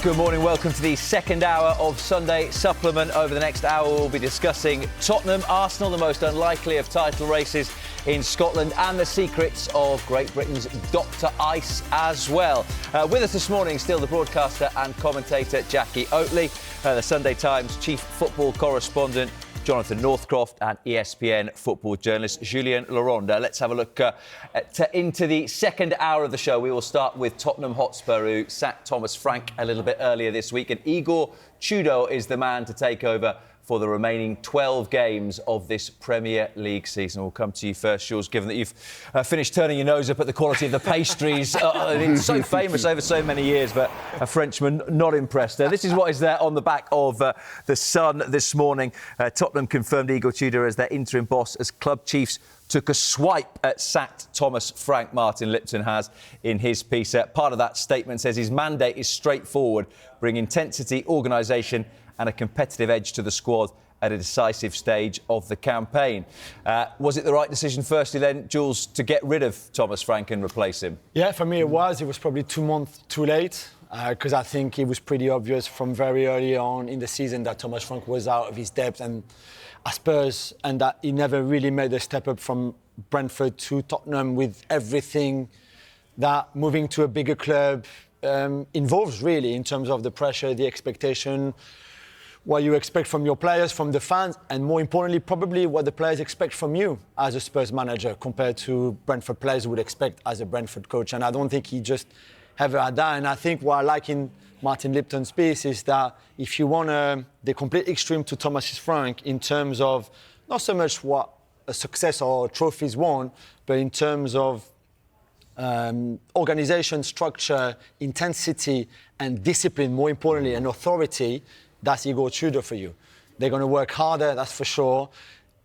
Good morning, welcome to the second hour of Sunday Supplement. Over the next hour we'll be discussing Tottenham, Arsenal, the most unlikely of title races in Scotland, and the secrets of Great Britain's Dr. Ice as well. With us this morning still the broadcaster and commentator Jackie Oatley, the Sunday Times chief football correspondent Jonathan Northcroft, and ESPN football journalist Julien Laronde. Let's have a look into the second hour of the show. We will start with Tottenham Hotspur, who sacked Thomas Frank a little bit earlier this week, and Igor Tudor is the man to take over for the remaining 12 games of this Premier League season. We'll come to you first, Jules, given that you've finished turning your nose up at the quality of the pastries. It's so famous over so many years, but a Frenchman not impressed. This is what is there on the back of The Sun this morning. Tottenham confirmed Igor Tudor as their interim boss as club chiefs took a swipe at sacked Thomas Frank. Martin Lipton has in his piece. Part of that statement says his mandate is straightforward: bring intensity, organisation and a competitive edge to the squad at a decisive stage of the campaign. Was it the right decision, firstly then, Jules, to get rid of Thomas Frank and replace him? Yeah, for me it was. It was probably 2 months too late, because I think it was pretty obvious from very early on in the season that Thomas Frank was out of his depth and at Spurs, and that he never really made a step up from Brentford to Tottenham, with everything that moving to a bigger club involves, really, in terms of the pressure, the expectation, what you expect from your players, from the fans, and more importantly, probably what the players expect from you as a Spurs manager compared to Brentford players would expect as a Brentford coach. And I don't think he just ever had that. And I think what I like in Martin Lipton's piece is that if you want the complete extreme to Thomas Frank in terms of not so much what a success or trophies won, but in terms of organisation, structure, intensity and discipline, more importantly, and authority, that's Igor Tudor for you. They're going to work harder, that's for sure.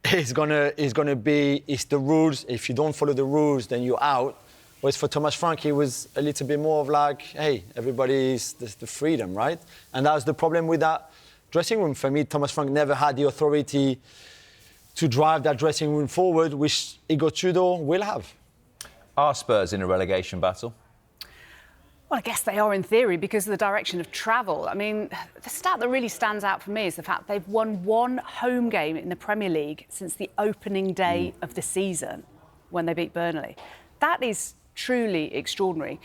It's going to be the rules. If you don't follow the rules, then you're out. Whereas for Thomas Frank, it was a little bit more of like, hey, everybody's the freedom, right? And that was the problem with that dressing room. For me, Thomas Frank never had the authority to drive that dressing room forward, which Igor Tudor will have. Are Spurs in a relegation battle? Well, I guess they are in theory because of the direction of travel. I mean, the stat that really stands out for me is the fact they've won one home game in the Premier League since the opening day of the season when they beat Burnley. That is truly extraordinary.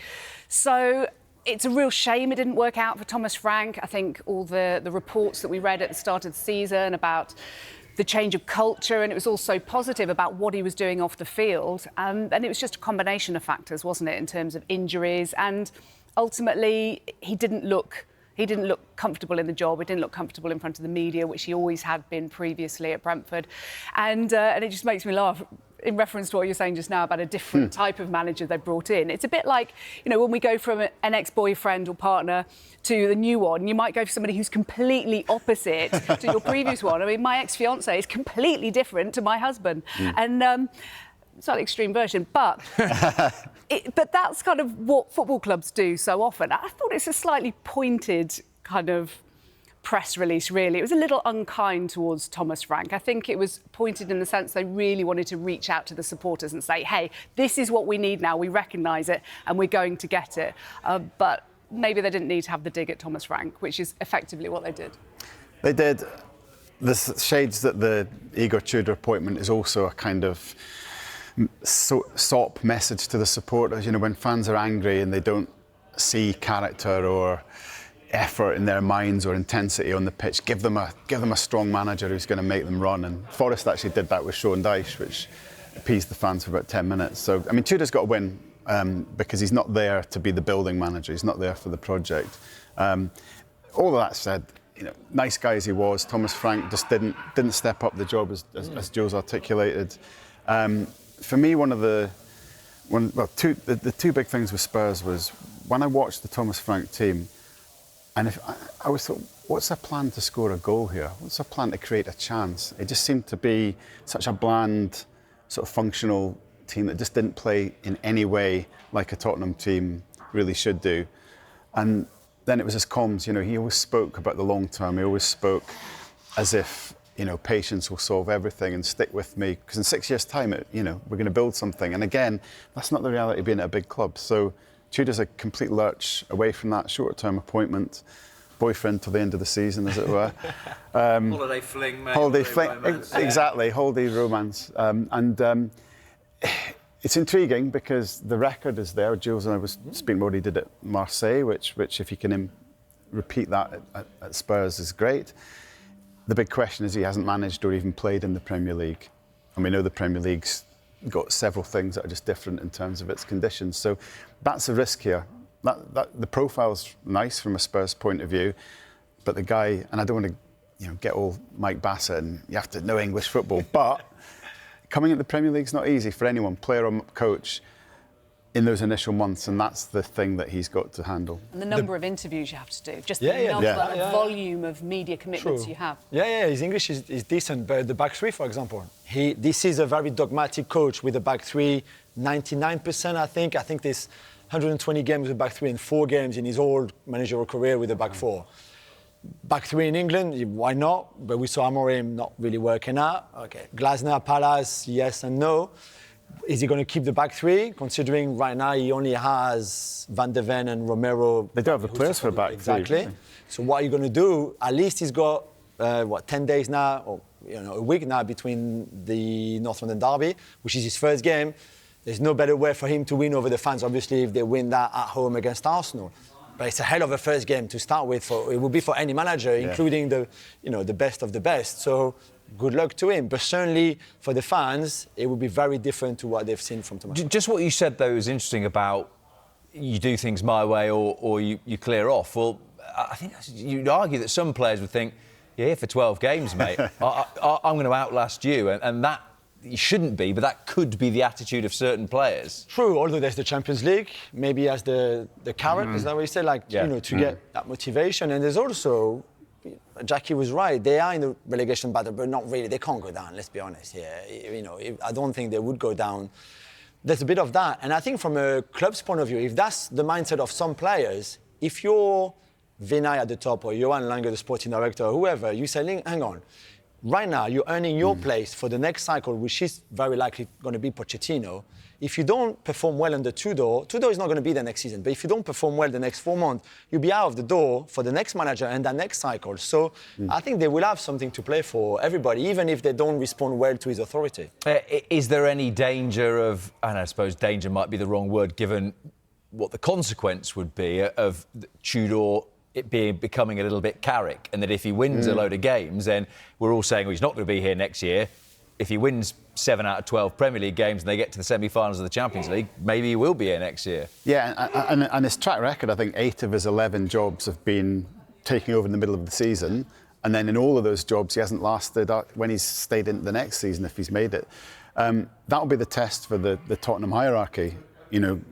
So it's a real shame it didn't work out for Thomas Frank. I think all the reports that we read at the start of the season about the change of culture, and it was also positive about what he was doing off the field. And it was just a combination of factors, wasn't it, in terms of injuries. And ultimately, he didn't look comfortable in the job. He didn't look comfortable in front of the media, which he always had been previously at Brentford. And it just makes me laugh in reference to what you're saying just now about a different type of manager they brought in. It's a bit like, you know, when we go from an ex-boyfriend or partner to the new one, you might go for somebody who's completely opposite to your previous one. I mean, my ex-fiancé is completely different to my husband. And slightly extreme version, but but that's kind of what football clubs do so often. I thought it's a slightly pointed kind of press release, really. It was a little unkind towards Thomas Frank. I think it was pointed in the sense they really wanted to reach out to the supporters and say, hey, this is what we need now, we recognise it and we're going to get it. But maybe they didn't need to have the dig at Thomas Frank, which is effectively what they did. They did. The shades that the Igor Tudor appointment is also a kind of sop message to the supporters. You know, when fans are angry and they don't see character or effort in their minds or intensity on the pitch, give them a strong manager who's going to make them run. And Forrest actually did that with Sean Dyche, which appeased the fans for about 10 minutes. So, I mean, Tudor's got to win because he's not there to be the building manager. He's not there for the project. All of that said, you know, nice guy as he was, Thomas Frank just didn't step up the job as Jules articulated. For me, the two big things with Spurs was when I watched the Thomas Frank team, and I always thought, what's their plan to score a goal here? What's their plan to create a chance? It just seemed to be such a bland, sort of functional team that just didn't play in any way like a Tottenham team really should do. And then it was his comms, you know, he always spoke about the long term. He always spoke as if, you know, patience will solve everything and stick with me, because in 6 years' time, we're going to build something. And again, that's not the reality of being at a big club. So Tudor's a complete lurch away from that short-term appointment, boyfriend till the end of the season, as it were. Holiday fling, mate. Holiday fling, exactly, holiday romance. It's intriguing because the record is there. Jules and I was speaking about what he did at Marseille, which if he can repeat that at Spurs is great. The big question is he hasn't managed or even played in the Premier League. And we know the Premier League's got several things that are just different in terms of its conditions. So that's a risk here. The profile's nice from a Spurs point of view, but the guy, and I don't want to get all Mike Bassett and you have to know English football, but coming into the Premier League's not easy for anyone, player or coach, in those initial months, and that's the thing that he's got to handle. And the number of interviews you have to do, just the volume of media commitments you have. His English is decent, but the back three, for example, this is a very dogmatic coach with the back three, 99%, I think. I think there's 120 games with back three and 4 games in his old managerial career with the back four. Back three in England, why not? But we saw Amorim not really working out. Okay, Glasner, Palace, yes and no. Is he going to keep the back three, considering right now he only has Van de Ven and Romero? They don't have the players for a back three. Exactly. So what are you going to do? At least he's got, 10 days now, or a week now between the North London derby, which is his first game. There's no better way for him to win over the fans, obviously, if they win that at home against Arsenal. But it's a hell of a first game to start with. It would be for any manager, including the best of the best. So good luck to him. But certainly for the fans, it would be very different to what they've seen from Thomas. Just what you said, though, is interesting about you do things my way or you clear off. Well, I think you'd argue that some players would think, you're here for 12 games, mate. I'm going to outlast you. And that you shouldn't be, but that could be the attitude of certain players. True, although there's the Champions League, maybe as the carrot, is that what you say? To get that motivation. And there's also, Jackie was right, they are in the relegation battle, but not really. They can't go down, let's be honest here. I don't think they would go down. There's a bit of that. And I think from a club's point of view, if that's the mindset of some players, if you're Vinay at the top or Johan Lange, the sporting director, or whoever, you say, hang on, right now you're earning your place for the next cycle, which is very likely going to be Pochettino. If you don't perform well under Tudor is not going to be there next season, but if you don't perform well the next 4 months, you'll be out of the door for the next manager and that next cycle. So I think they will have something to play for everybody, even if they don't respond well to his authority. Is there any danger of, and I suppose danger might be the wrong word, given what the consequence would be of Tudor becoming a little bit Carrick, and that if he wins a load of games, then we're all saying, well, he's not going to be here next year. If he wins 7 out of 12 Premier League games and they get to the semi-finals of the Champions League, maybe he will be here next year. Yeah, and his track record, I think 8 of his 11 jobs have been taking over in the middle of the season, and then in all of those jobs he hasn't lasted when he's stayed in the next season, if he's made it. That'll be the test for the Tottenham hierarchy.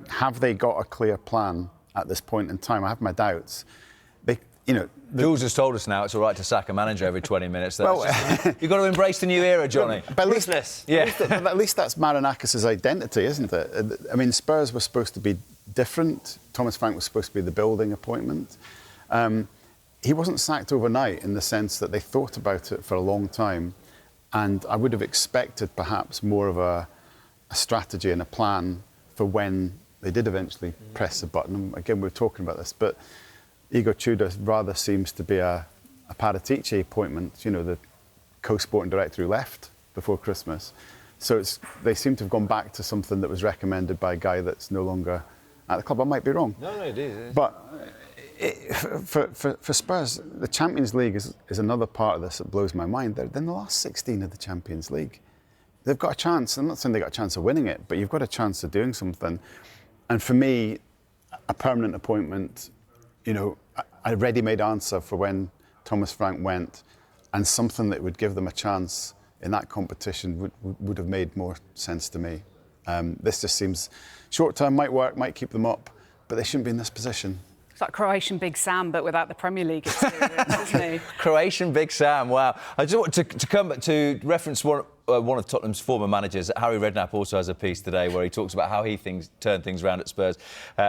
Have they got a clear plan at this point in time? I have my doubts. Jules has told us now it's all right to sack a manager every 20 minutes. You've got to embrace the new era, Johnny. But at least that's Marinakis' identity, isn't it? I mean, Spurs were supposed to be different. Thomas Frank was supposed to be the building appointment. He wasn't sacked overnight in the sense that they thought about it for a long time. And I would have expected perhaps more of a strategy and a plan for when they did eventually press the button. And again, we're talking about this, but Igor Tudor rather seems to be a Paratici appointment, the co-sporting director who left before Christmas. So they seem to have gone back to something that was recommended by a guy that's no longer at the club. I might be wrong. No, it is. But for Spurs, the Champions League is another part of this that blows my mind. They're in the last 16 of the Champions League. They've got a chance. I'm not saying they've got a chance of winning it, but you've got a chance of doing something. And for me, a permanent appointment, a ready-made answer for when Thomas Frank went, and something that would give them a chance in that competition would have made more sense to me. This just seems short-term, might work, might keep them up, but they shouldn't be in this position. It's like Croatian Big Sam, but without the Premier League experience, isn't he? Croatian Big Sam, wow. I just want to come to reference one of Tottenham's former managers. Harry Redknapp also has a piece today where he talks about how he turned things around at Spurs.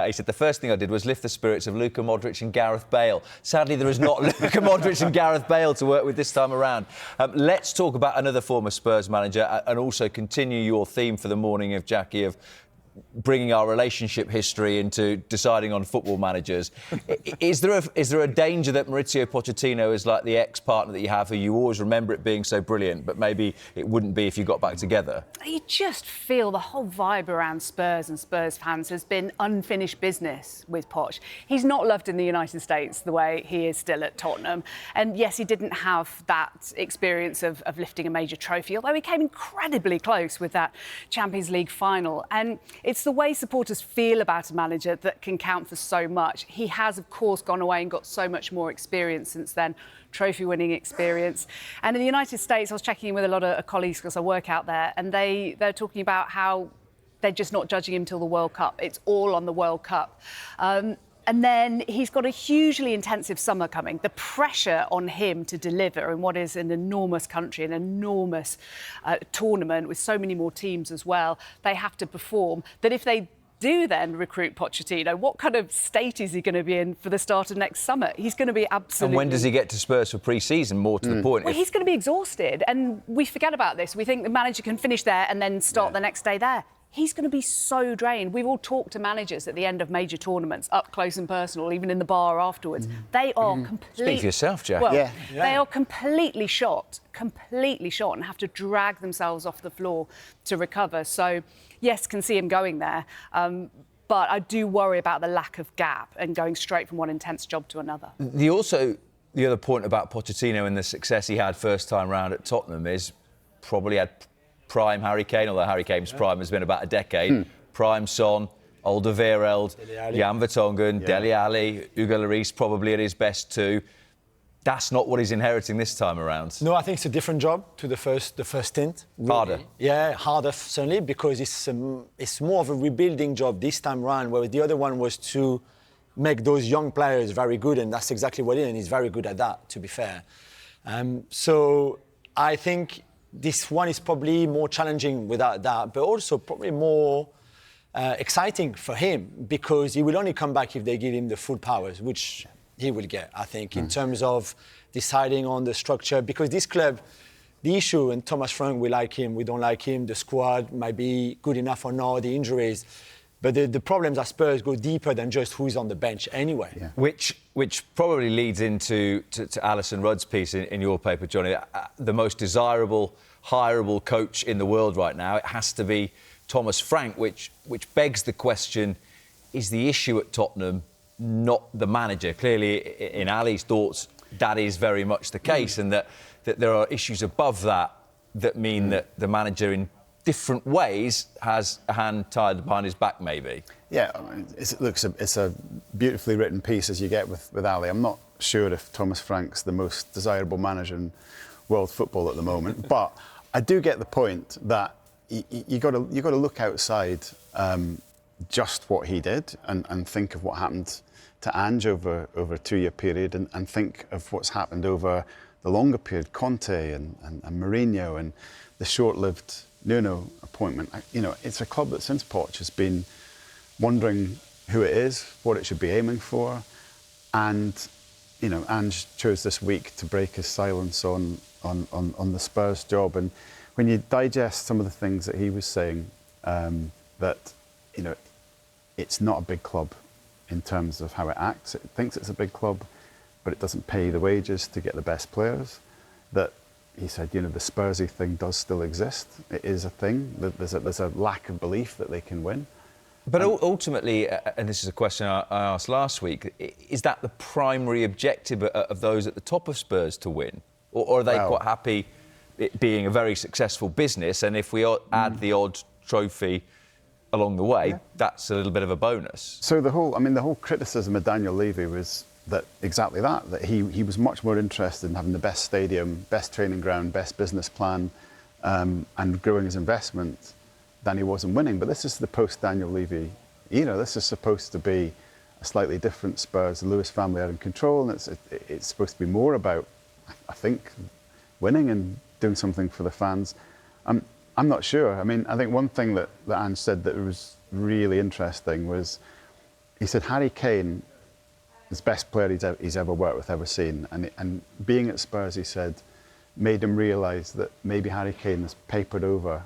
He said, the first thing I did was lift the spirits of Luka Modric and Gareth Bale. Sadly, there is not Luka Modric and Gareth Bale to work with this time around. Let's talk about another former Spurs manager and also continue your theme for the morning of Jackie of bringing our relationship history into deciding on football managers. Is there a danger that Mauricio Pochettino is like the ex-partner that you have who you always remember it being so brilliant, but maybe it wouldn't be if you got back together? You just feel the whole vibe around Spurs and Spurs fans has been unfinished business with Poch. He's not loved in the United States the way he is still at Tottenham. And yes, he didn't have that experience of lifting a major trophy, although he came incredibly close with that Champions League final. And it's the way supporters feel about a manager that can count for so much. He has, of course, gone away and got so much more experience since then, trophy-winning experience. And in the United States, I was checking in with a lot of colleagues because I work out there, and they're talking about how they're just not judging him till the World Cup. It's all on the World Cup. And then he's got a hugely intensive summer coming. The pressure on him to deliver in what is an enormous country, an enormous tournament with so many more teams as well, they have to perform. That if they do then recruit Pochettino, what kind of state is he going to be in for the start of next summer? He's going to be absolutely... And when does he get to Spurs for pre-season, more to the point? Well, he's going to be exhausted. And we forget about this. We think the manager can finish there and then start the next day there. He's going to be so drained. We've all talked to managers at the end of major tournaments, up close and personal, even in the bar afterwards. They are completely... Speak for yourself, Jack. Well, they are completely shot, and have to drag themselves off the floor to recover. So, yes, can see him going there. But I do worry about the lack of gap and going straight from one intense job to another. The other point about Pochettino and the success he had first time round at Tottenham is probably had prime Harry Kane, although Harry Kane's prime has been about a decade. Prime Son, Alderweireld, Jan Vertonghen, Dele Alli, Hugo Lloris probably at his best too. That's not what he's inheriting this time around. No, I think it's a different job to the first stint. Really. Harder. Yeah, harder certainly, because it's more of a rebuilding job this time around, whereas the other one was to make those young players very good, and that's exactly what he did, and he's very good at that, to be fair. So I think this one is probably more challenging without that, but also probably more exciting for him, because he will only come back if they give him the full powers, which he will get, I think, in terms of deciding on the structure. Because this club, the issue, and Thomas Frank, we like him, we don't like him, the squad might be good enough or not, the injuries, but the problems at Spurs go deeper than just who's on the bench anyway. Yeah. Which probably leads into to Alison Rudd's piece in your paper, Johnny. The most desirable, hireable coach in the world right now, it has to be Thomas Frank, which begs the question, is the issue at Tottenham not the manager? Clearly, in Ali's thoughts, that is very much the case, and that there are issues above that mean that the manager in different ways has a hand tied behind his back, maybe. Yeah, I mean, it's a beautifully written piece as you get with Ali. I'm not sure if Thomas Frank's the most desirable manager in world football at the moment, but I do get the point that you got to look outside just what he did and think of what happened to Ange over a 2-year period and think of what's happened over the longer period, Conte and Mourinho, and the short-lived Nuno appointment. You know, it's a club that since Poch has been wondering who it is, what it should be aiming for, and you know, Ange chose this week to break his silence on the Spurs job. And when you digest some of the things that he was saying, that you know, it's not a big club in terms of how it acts. It thinks it's a big club, but it doesn't pay the wages to get the best players. That he said, you know, the Spursy thing does still exist. It is a thing. There's a lack of belief that they can win. But ultimately, and this is a question I asked last week, is that the primary objective of those at the top of Spurs to win? Or are they quite happy it being a very successful business, and if we add the odd trophy along the way, that's a little bit of a bonus? So the whole criticism of Daniel Levy was that he was much more interested in having the best stadium, best training ground, best business plan, and growing his investment than he was in winning. But this is the post-Daniel Levy era. This is supposed to be a slightly different Spurs. The Lewis family are in control, and it's supposed to be more about, I think, winning and doing something for the fans. I'm not sure. I mean, I think one thing that Ange said that was really interesting was, he said Harry Kane is the best player he's ever worked with, ever seen. And being at Spurs, he said, made him realise that maybe Harry Kane has papered over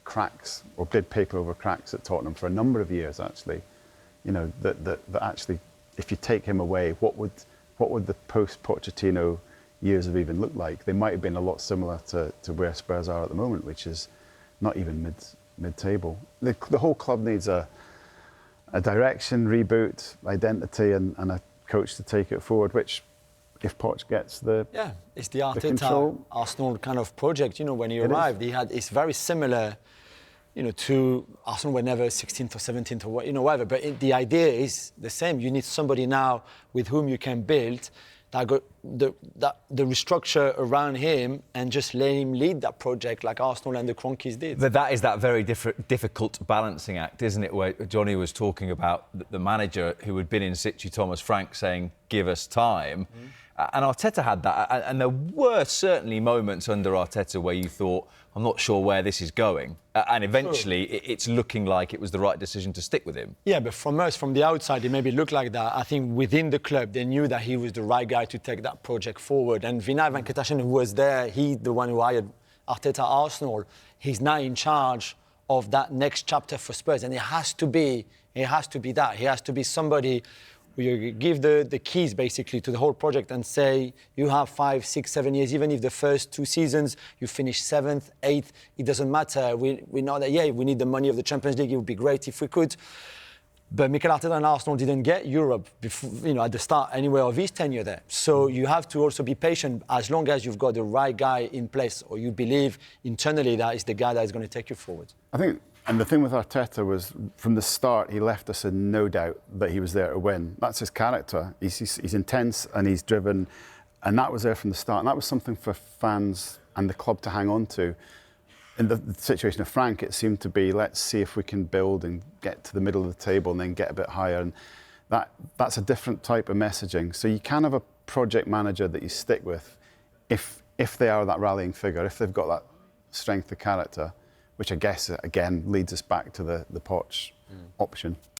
cracks, or did paper over cracks at Tottenham for a number of years, actually. You know, that actually, if you take him away, what would the post-Pochettino years have even looked like? They might have been a lot similar to where Spurs are at the moment, which is not even mid-table. The whole club needs a direction, reboot, identity, and a coach to take it forward, which, if Poch gets it's the Arteta control. Arsenal kind of project. You know, when he arrived, it's very similar, you know, to Arsenal were never 16th or 17th or whatever. But the idea is the same. You need somebody now with whom you can build that got the restructure around him and just let him lead that project like Arsenal and the Cronkies did. But that is that very difficult balancing act, isn't it? Where Johnny was talking about the manager who had been in situ, Thomas Frank, saying, "Give us time." And Arteta had that. And there were certainly moments under Arteta where you thought, I'm not sure where this is going. And eventually it's looking like it was the right decision to stick with him. Yeah, but from the outside, it maybe looked like that. I think within the club, they knew that he was the right guy to take that project forward. And Vinay Venkatesan, who was there, he's the one who hired Arteta Arsenal. He's now in charge of that next chapter for Spurs. And it has to be that. He has to be somebody who you give the keys basically to the whole project and say, you have 5, 6, 7 years, even if the first 2 seasons you finish 7th, 8th, it doesn't matter. We know that, we need the money of the Champions League. It would be great if we could. But Mikel Arteta and Arsenal didn't get Europe before, at the start anyway of his tenure there. So you have to also be patient as long as you've got the right guy in place, or you believe internally that is the guy that is going to take you forward. I think, and the thing with Arteta was, from the start, he left us in no doubt that he was there to win. That's his character. He's intense and he's driven, and that was there from the start. And that was something for fans and the club to hang on to. In the situation of Frank, it seemed to be, let's see if we can build and get to the middle of the table and then get a bit higher. And that's a different type of messaging. So you can have a project manager that you stick with if they are that rallying figure, if they've got that strength of character, which I guess, again, leads us back to the Poch option.